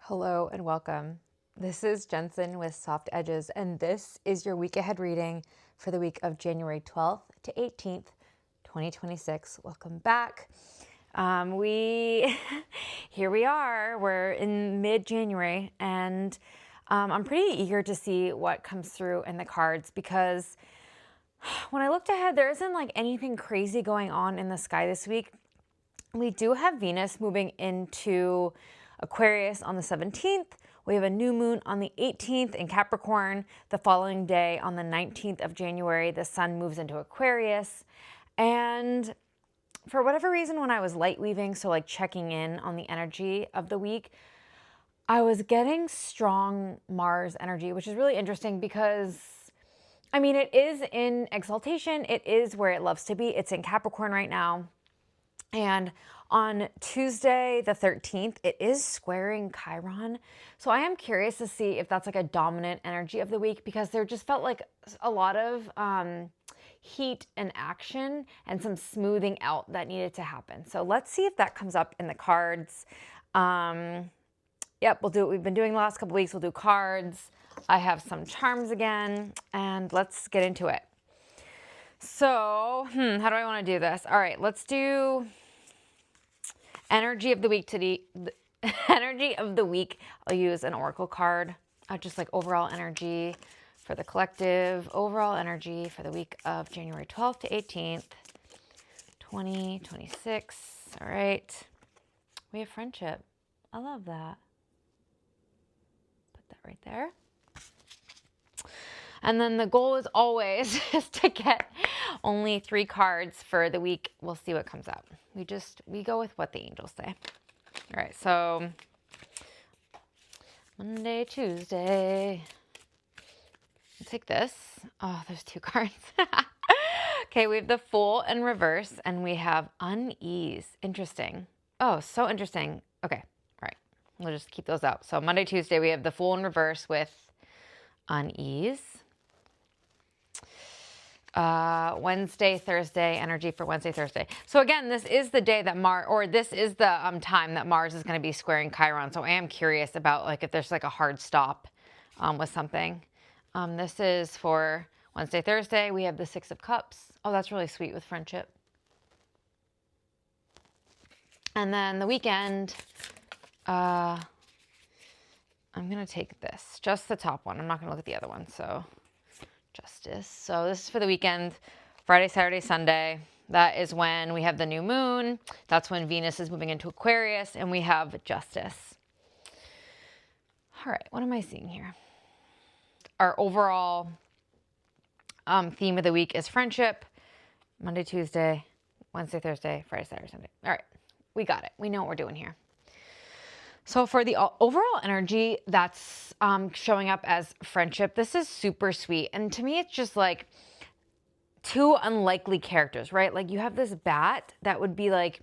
Hello and welcome. This is Jensen with Soft Edges, and this is your week ahead reading for the week of January 12th to 18th, 2026. Welcome back. We Here we are. We're in mid-January, and I'm pretty eager to see what comes through in the cards because when I looked ahead, there isn't like anything crazy going on in the sky this week. We do have Venus moving into Aquarius on the 17th. We have a new moon on the 18th in Capricorn. The following day, on the 19th of January, the sun moves into Aquarius. And for whatever reason, when I was light weaving, so like checking in on the energy of the week, I was getting strong Mars energy, which is really interesting because, I mean, it is in exaltation. It is where it loves to be. It's in Capricorn right now. And on Tuesday, the 13th, it is squaring Chiron. So I am curious to see if that's like a dominant energy of the week because there just felt like a lot of heat and action and some smoothing out that needed to happen. So let's see if that comes up in the cards. Yep, we'll do what we've been doing the last couple weeks. We'll do cards. I have some charms again, and let's get into it. So, how do I want to do this? All right, let's do energy of the week today. Energy of the week. I'll use an oracle card. Just like overall energy for the collective. Overall energy for the week of January 12th to 18th, 2026. All right. We have friendship. I love that. Put that right there. And then the goal is always is to get only 3 cards for the week. We'll see what comes up. We go with what the angels say. All right, so Monday, Tuesday. I'll take this. Oh, there's 2 cards. Okay, we have the Fool in reverse, and we have Unease. Interesting. Oh, so interesting. Okay, all right. We'll just keep those out. So Monday, Tuesday, we have the Fool in reverse with Unease. Wednesday, Thursday, energy for Wednesday, Thursday. So again, this is the day that this is the time that Mars is going to be squaring Chiron. So I am curious about like if there's like a hard stop with something. This is for Wednesday, Thursday. We have the 6 of Cups. Oh, that's really sweet with friendship. And then the weekend, I'm going to take this, just the top one. I'm not going to look at the other one. So Justice. So this is for the weekend, Friday, Saturday, Sunday. That is when we have the new moon. That's when Venus is moving into Aquarius, and we have Justice. All right, what am I seeing here? Our overall theme of the week is friendship. Monday, Tuesday, Wednesday, Thursday, Friday, Saturday, Sunday. All right, we got it. We know what we're doing here. So for the overall energy that's showing up as friendship, this is super sweet. And to me, it's just like 2 unlikely characters, right? Like you have this bat that would be like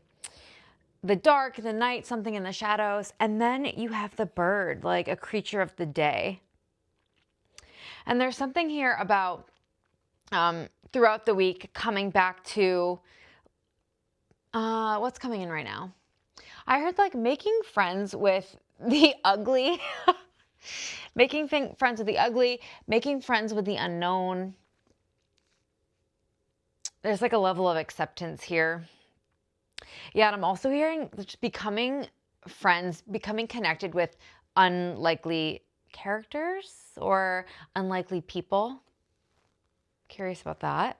the dark, the night, something in the shadows. And then you have the bird, like a creature of the day. And there's something here about throughout the week coming back to what's coming in right now. I heard like making friends with the ugly, friends with the ugly, making friends with the unknown. There's like a level of acceptance here. Yeah, and I'm also hearing just becoming friends, becoming connected with unlikely characters or unlikely people. Curious about that.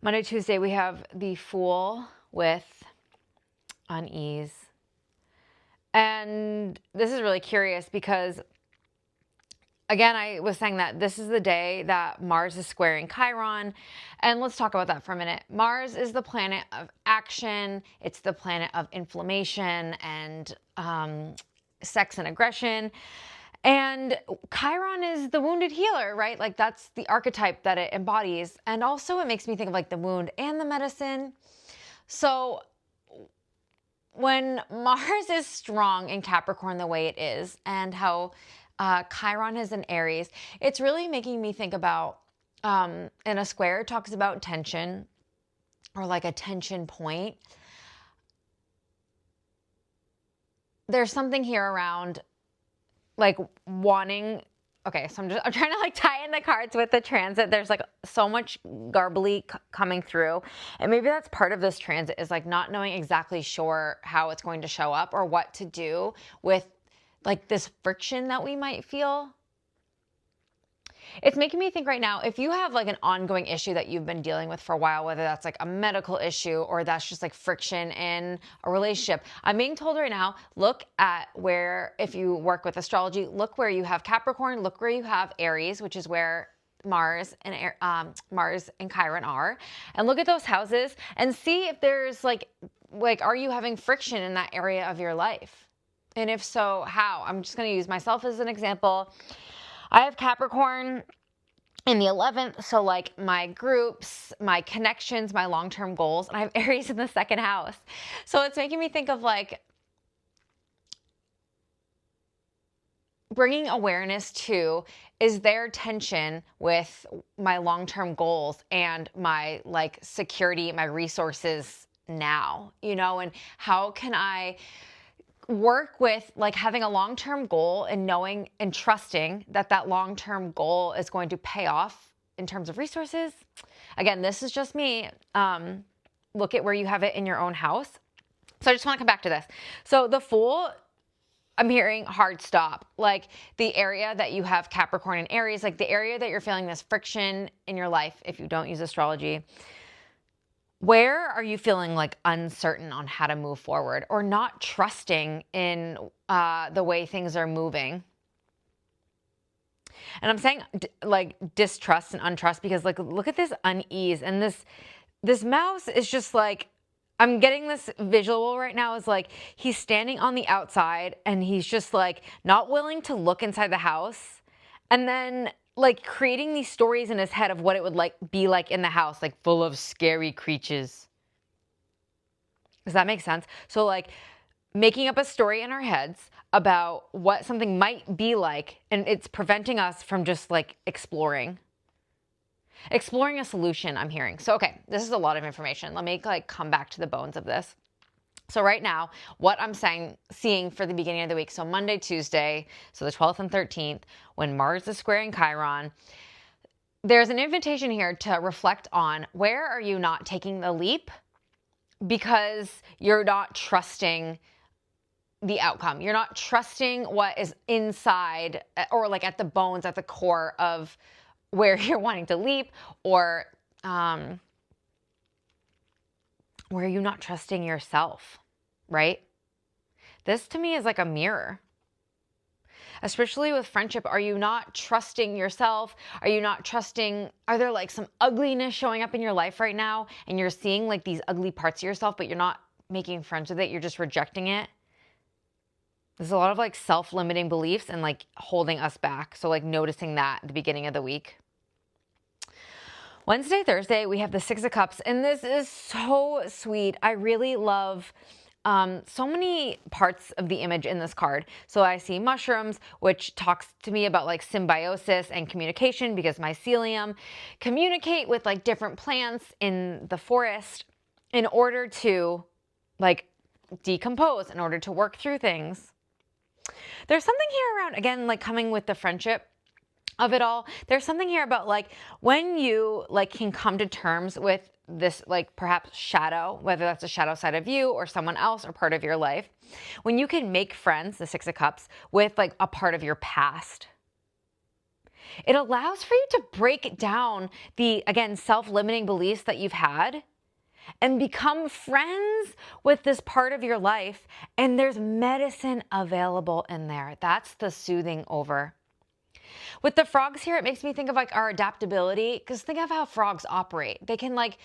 Monday, Tuesday, we have the Fool with Unease. And this is really curious because, again, I was saying that this is the day that Mars is squaring Chiron. And let's talk about that for a minute. Mars is the planet of action. It's the planet of inflammation and sex and aggression. And Chiron is the wounded healer, right? Like that's the archetype that it embodies. And also it makes me think of like the wound and the medicine. So when Mars is strong in Capricorn the way it is, and how Chiron is in Aries, it's really making me think about, in a square, it talks about tension or like a tension point. there's something here around like wanting, okay, so I'm trying to like tie in the cards with the transit. There's like so much garbly coming through. And maybe that's part of this transit, is like not knowing exactly sure how it's going to show up or what to do with like this friction that we might feel. It's making me think right now, if you have like an ongoing issue that you've been dealing with for a while, whether that's like a medical issue or that's just like friction in a relationship, I'm being told right now, look at where, if you work with astrology, look where you have Capricorn, look where you have Aries, which is where Mars and Chiron are, and look at those houses and see if there's like, are you having friction in that area of your life? And if so, how? I'm just going to use myself as an example. I have Capricorn in the 11th, so like my groups, my connections, my long-term goals, and I have Aries in the second house. So it's making me think of like bringing awareness to, is there tension with my long-term goals and my like security, my resources now, and how can I work with like having a long-term goal and knowing and trusting that that long-term goal is going to pay off in terms of resources. Again, this is just me. Look at where you have it in your own house. So I just want to come back to this. So the Fool, I'm hearing hard stop, like the area that you have Capricorn and Aries, like the area that you're feeling this friction in your life, if you don't use astrology. Where are you feeling like uncertain on how to move forward or not trusting in the way things are moving? And I'm saying like distrust and untrust because like look at this unease, and this mouse is just like, I'm getting this visual right now is like he's standing on the outside and he's just like not willing to look inside the house, and then like creating these stories in his head of what it would like be like in the house, like full of scary creatures. Does that make sense? So like making up a story in our heads about what something might be like, and it's preventing us from just like exploring a solution, I'm hearing. So, okay, this is a lot of information. Let me like come back to the bones of this. So right now, what I'm seeing for the beginning of the week, so Monday, Tuesday, so the 12th and 13th, when Mars is squaring Chiron, there's an invitation here to reflect on where are you not taking the leap because you're not trusting the outcome. You're not trusting what is inside or like at the bones, at the core of where you're wanting to leap, or where are you not trusting yourself, right? This to me is like a mirror. Especially with friendship, are you not trusting yourself? Are you not trusting, are there like some ugliness showing up in your life right now and you're seeing like these ugly parts of yourself, but you're not making friends with it, you're just rejecting it? There's a lot of like self-limiting beliefs and like holding us back. So like noticing that at the beginning of the week. Wednesday, Thursday, we have the Six of Cups, and this is so sweet. I really love so many parts of the image in this card. So I see mushrooms, which talks to me about like symbiosis and communication, because mycelium communicate with like different plants in the forest in order to like decompose, in order to work through things. There's something here around, again, like coming with the friendship of it all. There's something here about like when you like can come to terms with this like perhaps shadow, whether that's a shadow side of you or someone else or part of your life, when you can make friends, the Six of Cups, with like a part of your past. It allows for you to break down the, again, self-limiting beliefs that you've had and become friends with this part of your life. And there's medicine available in there. That's the soothing over. With the frogs here, it makes me think of like our adaptability, because think of how frogs operate. They can like,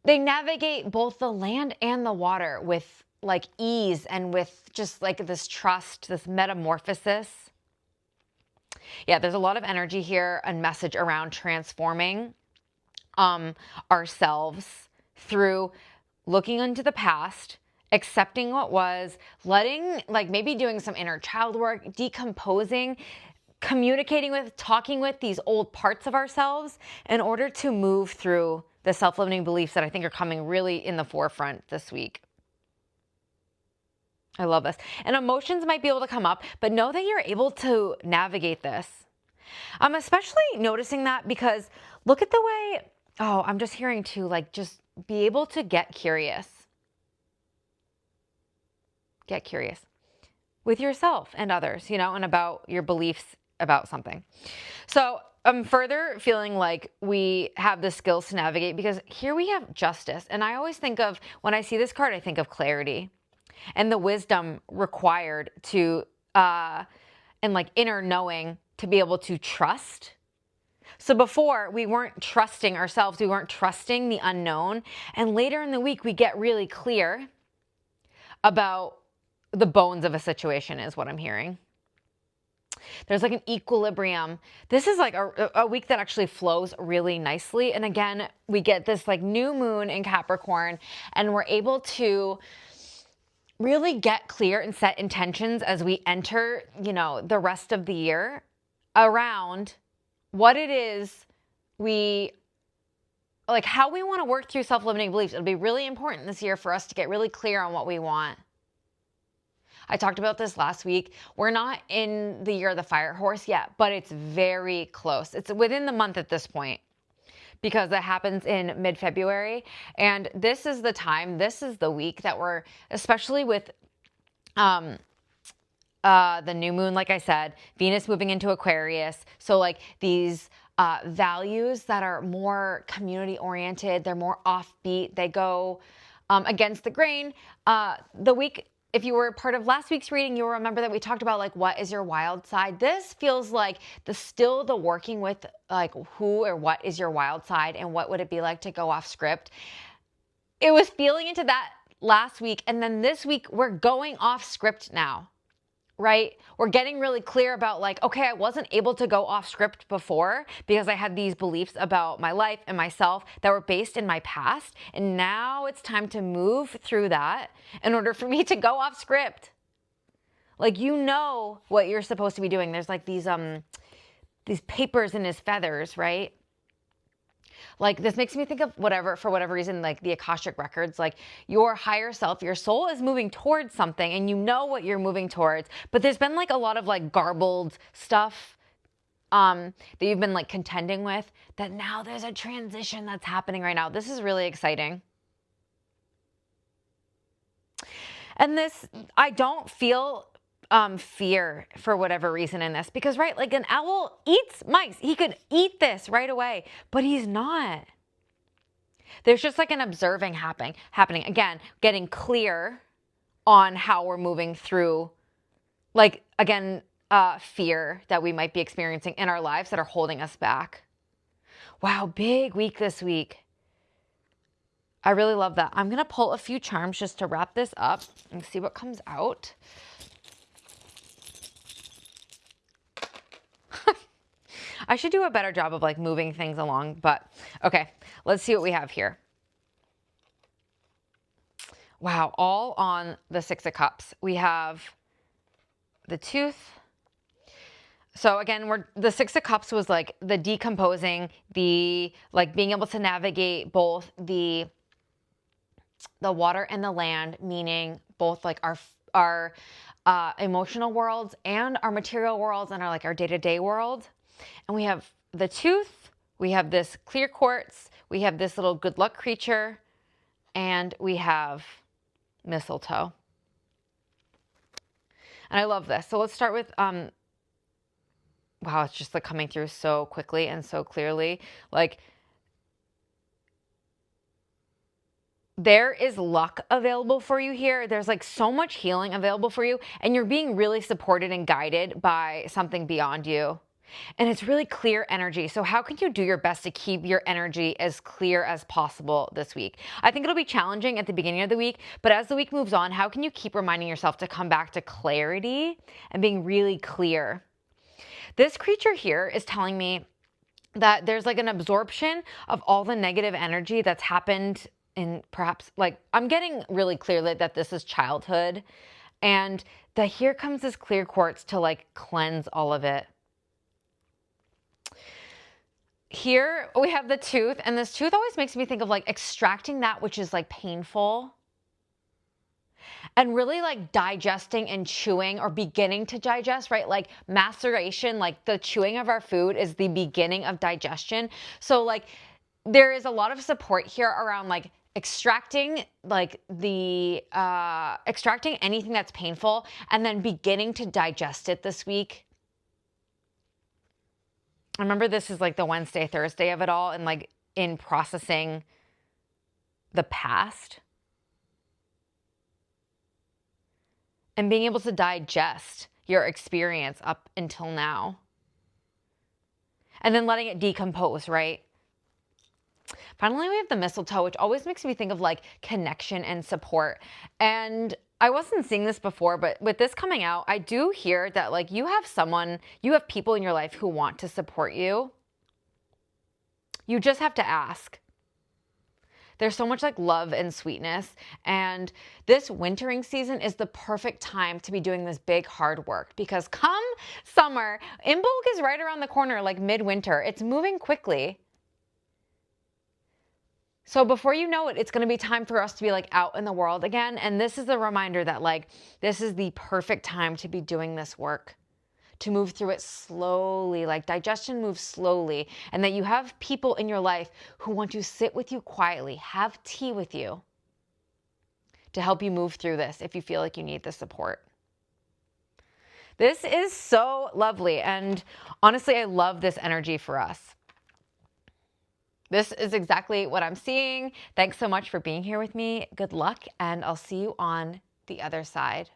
they navigate both the land and the water with like ease and with just like this trust, this metamorphosis. Yeah, there's a lot of energy here and message around transforming ourselves through looking into the past, accepting what was, letting, like maybe doing some inner child work, decomposing, communicating with, talking with these old parts of ourselves in order to move through the self-limiting beliefs that I think are coming really in the forefront this week. I love this. And emotions might be able to come up, but know that you're able to navigate this. I'm especially noticing that because look at the way, oh, I'm just hearing too, like just be able to get curious. Get curious with yourself and others, and about your beliefs about something. So I'm further feeling like we have the skills to navigate because here we have justice. And I always think of, when I see this card, I think of clarity and the wisdom required to, and like inner knowing to be able to trust. So before we weren't trusting ourselves, we weren't trusting the unknown. And later in the week, we get really clear about the bones of a situation is what I'm hearing. There's like an equilibrium. This is like a week that actually flows really nicely. And again, we get this like new moon in Capricorn and we're able to really get clear and set intentions as we enter, the rest of the year around what it is we like, how we want to work through self-limiting beliefs. It'll be really important this year for us to get really clear on what we want. I talked about this last week. We're not in the year of the fire horse yet, but it's very close. It's within the month at this point because that happens in mid-February. And this is the time, this is the week that we're, especially with the new moon, like I said, Venus moving into Aquarius. So like these values that are more community oriented, they're more offbeat, they go against the grain. The week, if you were part of last week's reading, you'll remember that we talked about like, what is your wild side? This feels like the working with like who or what is your wild side and what would it be like to go off script. It was feeling into that last week. And then this week we're going off script now, right? We're getting really clear about like, okay, I wasn't able to go off script before because I had these beliefs about my life and myself that were based in my past. And now it's time to move through that in order for me to go off script. Like, what you're supposed to be doing. There's like these papers in his feathers, right? Like this makes me think of for whatever reason, like the Akashic records, like your higher self, your soul is moving towards something and you know what you're moving towards, but there's been like a lot of like garbled stuff that you've been like contending with, that now there's a transition that's happening right now. This is really exciting. And I don't feel fear for whatever reason in this because, right, like an owl eats mice. He could eat this right away, but he's not. There's just like an observing happening. Again, getting clear on how we're moving through, like, again, fear that we might be experiencing in our lives that are holding us back. Wow, big week this week. I really love that. I'm going to pull a few charms just to wrap this up and see what comes out. I should do a better job of like moving things along, but okay, let's see what we have here. Wow, all on the Six of Cups. We have the Tooth. So again, the Six of Cups was like the decomposing, the like being able to navigate both the water and the land, meaning both like our emotional worlds and our material worlds and our day-to-day world. And we have the Tooth, we have this clear quartz, we have this little good luck creature, and we have mistletoe. And I love this. So let's start with, wow, it's just like coming through so quickly and so clearly. Like, there is luck available for you here. There's like so much healing available for you, and you're being really supported and guided by something beyond you. And it's really clear energy. So how can you do your best to keep your energy as clear as possible this week? I think it'll be challenging at the beginning of the week, but as the week moves on, how can you keep reminding yourself to come back to clarity and being really clear? This creature here is telling me that there's like an absorption of all the negative energy that's happened in perhaps like, I'm getting really clear that this is childhood, and that here comes this clear quartz to like cleanse all of it. Here we have the Tooth, and this Tooth always makes me think of like extracting that which is like painful and really like digesting and chewing or beginning to digest, right? Like maceration, like the chewing of our food is the beginning of digestion. So like there is a lot of support here around like extracting extracting anything that's painful and then beginning to digest it this week. I remember this is like the Wednesday, Thursday of it all, and like in processing the past and being able to digest your experience up until now and then letting it decompose, right? Finally, we have the mistletoe, which always makes me think of like connection and support. And I wasn't seeing this before, but with this coming out, I do hear that like you have people in your life who want to support you. You just have to ask. There's so much like love and sweetness. And this wintering season is the perfect time to be doing this big hard work because come summer, Imbolc is right around the corner, like midwinter. It's moving quickly. So before you know it, it's going to be time for us to be like out in the world again. And this is a reminder that like, this is the perfect time to be doing this work, to move through it slowly, like digestion moves slowly, and that you have people in your life who want to sit with you quietly, have tea with you to help you move through this if you feel like you need the support. This is so lovely. And honestly, I love this energy for us. This is exactly what I'm seeing. Thanks so much for being here with me. Good luck, and I'll see you on the other side.